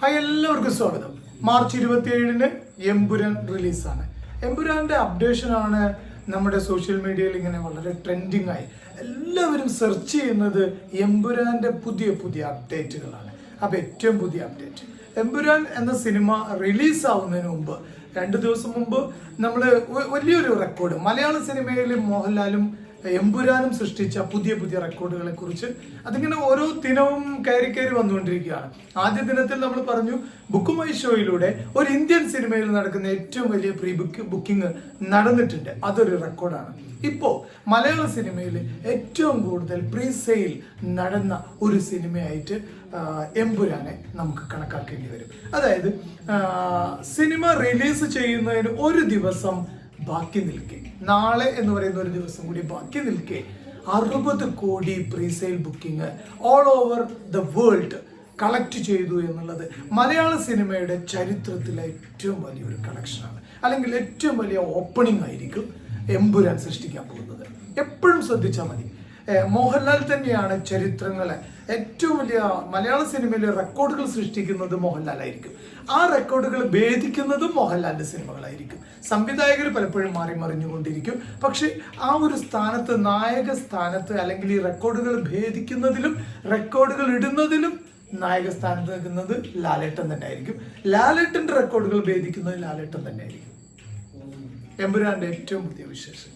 Hi, എല്ലാവർക്കും സ്വാഗതം. March 27-ന് Empuraan റിലീസാണ്. എമ്പുരാന്റെ അപ്ഡേഷനാണ് നമ്മുടെ സോഷ്യൽ മീഡിയയിൽ ഇങ്ങനെ വളരെ ട്രെൻഡിങ് ആയി. എല്ലാവരും സെർച്ച് ചെയ്യുന്നത് എമ്പുരാന്റെ പുതിയ പുതിയ അപ്ഡേറ്റുകളാണ്. അപ്പോൾ ഏറ്റവും പുതിയ അപ്ഡേറ്റ്, എമ്പുരാൻ എന്ന സിനിമ റിലീസ് ആവുന്നതിന് മുമ്പ് 2 ദിവസം മുമ്പ് നമ്മൾ വലിയൊരു റെക്കോർഡ് മലയാള സിനിമയിൽ മോഹൻലാലും എമ്പുരാനും സൃഷ്ടിച്ച പുതിയ പുതിയ റെക്കോർഡുകളെ കുറിച്ച് അതിങ്ങനെ ഓരോ ദിനവും കയറി വന്നുകൊണ്ടിരിക്കുകയാണ്. ആദ്യ ദിനത്തിൽ നമ്മൾ പറഞ്ഞു, ബുക്ക് മൈ ഷോയിലൂടെ ഒരു ഇന്ത്യൻ സിനിമയിൽ നടക്കുന്ന ഏറ്റവും വലിയ പ്രീ ബുക്കിംഗ് നടന്നിട്ടുണ്ട്. അതൊരു റെക്കോർഡാണ്. ഇപ്പോൾ മലയാള സിനിമയിൽ ഏറ്റവും കൂടുതൽ പ്രീ സെയിൽ നടന്ന ഒരു സിനിമയായിട്ട് എമ്പുരാനെ നമുക്ക് കണക്കാക്കേണ്ടി വരും. അതായത് സിനിമ റിലീസ് ചെയ്യുന്നതിന് ഒരു ദിവസം ബാക്കി നിൽക്കെ, നാളെ എന്ന് പറയുന്ന ഒരു ദിവസം കൂടി ബാക്കി നിൽക്കെ 60 കോടി presale booking all over the world collect ചെയ്തു എന്നുള്ളത് മലയാള സിനിമയുടെ ചരിത്രത്തിലെ ഏറ്റവും വലിയൊരു കളക്ഷനാണ്. അല്ലെങ്കിൽ ഏറ്റവും വലിയ ഓപ്പണിംഗ് ആയിരിക്കും എമ്പുരാൻ സൃഷ്ടിക്കാൻ പോകുന്നത്. എപ്പോഴും ശ്രദ്ധിച്ചാൽ മതി, മോഹൻലാൽ തന്നെയാണ് ചരിത്രങ്ങളെ ഏറ്റവും വലിയ മലയാള സിനിമയിലെ റെക്കോർഡുകൾ സൃഷ്ടിക്കുന്നത് മോഹൻലാലായിരിക്കും. ആ റെക്കോർഡുകൾ ഭേദിക്കുന്നതും മോഹൻലാലിന്റെ സിനിമകളായിരിക്കും. സംവിധായകർ പലപ്പോഴും മാറി മറിഞ്ഞുകൊണ്ടിരിക്കും. പക്ഷെ ആ ഒരു സ്ഥാനത്ത്, നായക സ്ഥാനത്ത്, അല്ലെങ്കിൽ ഈ റെക്കോർഡുകൾ ഭേദിക്കുന്നതിലും റെക്കോർഡുകൾ ഇടുന്നതിലും നായക സ്ഥാനത്ത് നിൽക്കുന്നത് ലാലേട്ടൻ തന്നെ ആയിരിക്കും. ലാലേട്ടന്റെ റെക്കോർഡുകൾ ഭേദിക്കുന്നത് ലാലേട്ടൻ തന്നെ ആയിരിക്കും. എമ്പുരാന്റെ ഏറ്റവും പുതിയ വിശേഷം.